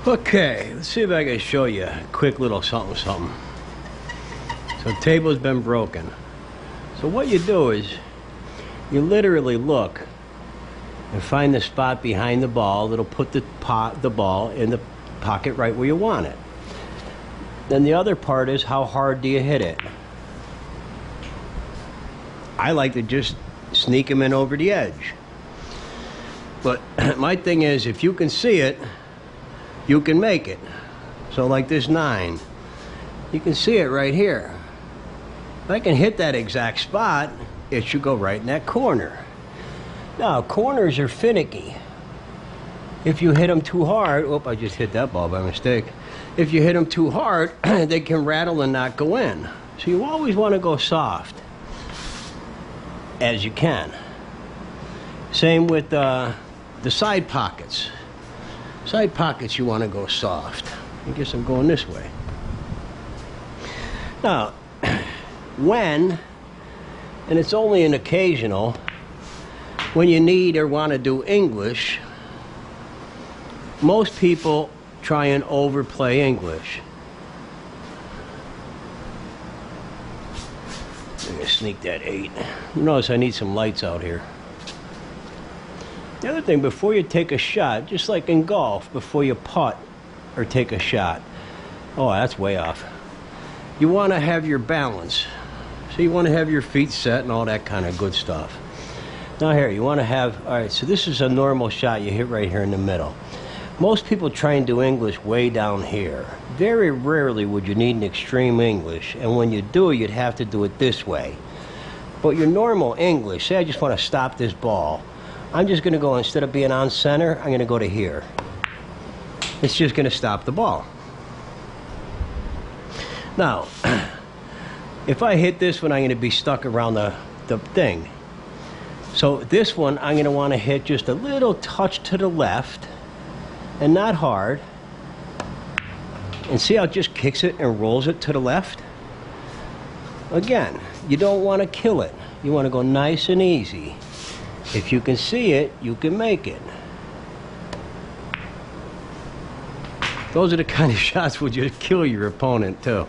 Okay, let's see if I can show you a quick little something. So the table's been broken. So what you do is you literally look and find the spot behind the ball that'll put the ball in the pocket right where you want it. Then the other part is, how hard do you hit it? I like to just sneak them in over the edge. But my thing is, if you can see it, you can make it. So like this 9, you can see it right here. If I can hit that exact spot, it should go right in that corner. Now, corners are finicky. If you hit them too hard, oh, I just hit that ball by mistake. If you hit them too hard, they can rattle and not go in. So you always want to go soft as you can. Same with the side pockets. Side pockets, you want to go soft. I guess I'm going this way. Now, when, and it's only an occasional, when you need or want to do English, most people try and overplay English. I'm going to sneak that 8. Notice I need some lights out here. The other thing, before you take a shot, just like in golf, before you putt or take a shot, oh, that's way off. You want to have your balance. So you want to have your feet set and all that kind of good stuff. Now here, you want to have, all right, so this is a normal shot you hit right here in the middle. Most people try and do English way down here. Very rarely would you need an extreme English, and when you do, you'd have to do it this way. But your normal English, say I just want to stop this ball, I'm just going to go, instead of being on center, I'm going to go to here. It's just going to stop the ball. Now, if I hit this one, I'm going to be stuck around the thing. So this one, I'm going to want to hit just a little touch to the left, and not hard. And see how it just kicks it and rolls it to the left? Again, you don't want to kill it. You want to go nice and easy. If you can see it, you can make it. Those are the kind of shots will just kill your opponent too.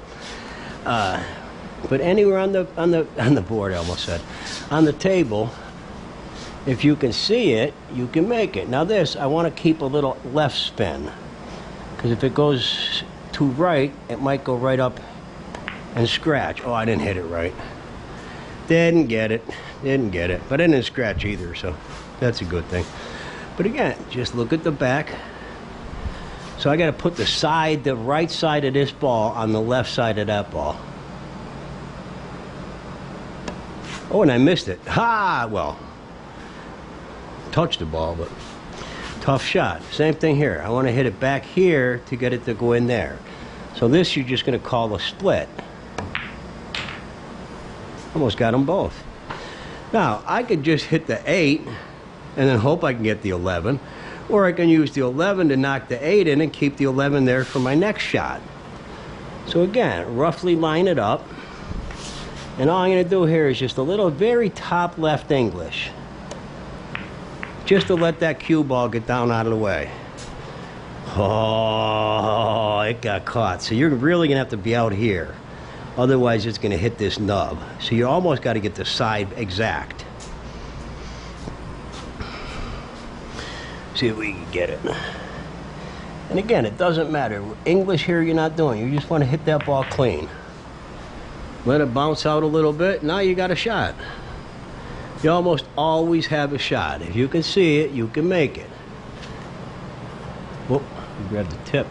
But anywhere on the board, I almost said, on the table, if you can see it, you can make it. Now this, I want to keep a little left spin, because if it goes to right, it might go right up and scratch. Oh, I didn't hit it right. Didn't get it. Didn't get it. But I didn't scratch either, so that's a good thing. But again, just look at the back. So I got to put the right side of this ball on the left side of that ball. Oh, and I missed it. Ha! Well, touched the ball, but tough shot. Same thing here. I want to hit it back here to get it to go in there. So this you're just going to call a split. Almost got them both. Now, I could just hit the 8 and then hope I can get the 11. Or I can use the 11 to knock the 8 in and keep the 11 there for my next shot. So again, roughly line it up. And all I'm going to do here is just a little very top left English. Just to let that cue ball get down out of the way. Oh, it got caught. So you're really going to have to be out here. Otherwise, it's going to hit this nub. So you almost got to get the side exact. See if we can get it. And again, it doesn't matter. English here you're not doing. You just want to hit that ball clean. Let it bounce out a little bit. Now you got a shot. You almost always have a shot. If you can see it, you can make it. Whoop, you grabbed the tip.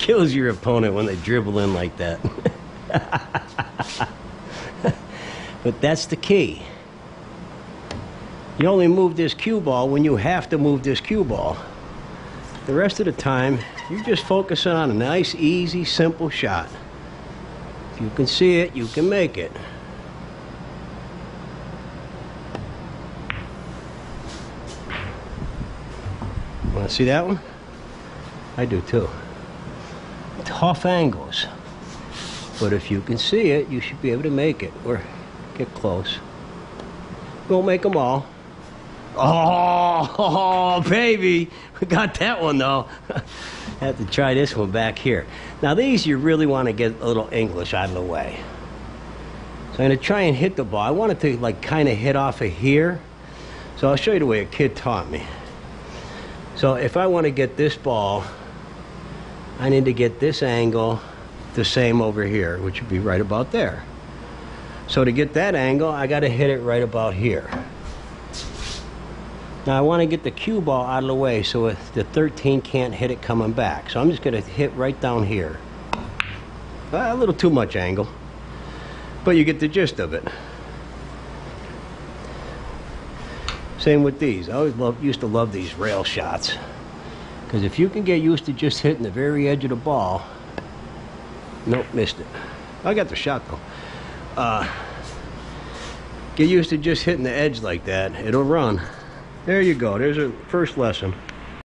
Kills your opponent when they dribble in like that. But that's the key. You only move this cue ball when you have to move this cue ball. The rest of the time, you're just focusing on a nice, easy, simple shot. If you can see it, you can make it. Want to see that one? I do too. Tough angles. But if you can see it, you should be able to make it. Or Get close. Don't make them all. Oh, baby. We got that one, though. Have to try this one back here. Now, these you really want to get a little English out of the way. So I'm going to try and hit the ball. I want it to, like, kind of hit off of here. So I'll show you the way a kid taught me. So if I want to get this ball, I need to get this angle the same over here, which would be right about there. So to get that angle, I got to hit it right about here. Now I want to get the cue ball out of the way so the 13 can't hit it coming back. So I'm just going to hit right down here. A little too much angle, but you get the gist of it. Same with these. I always used to love these rail shots, because if you can get used to just hitting the very edge of the ball. Nope, missed it. I got the shot though. Get used to just hitting the edge like that. It'll run. There you go. There's a first lesson.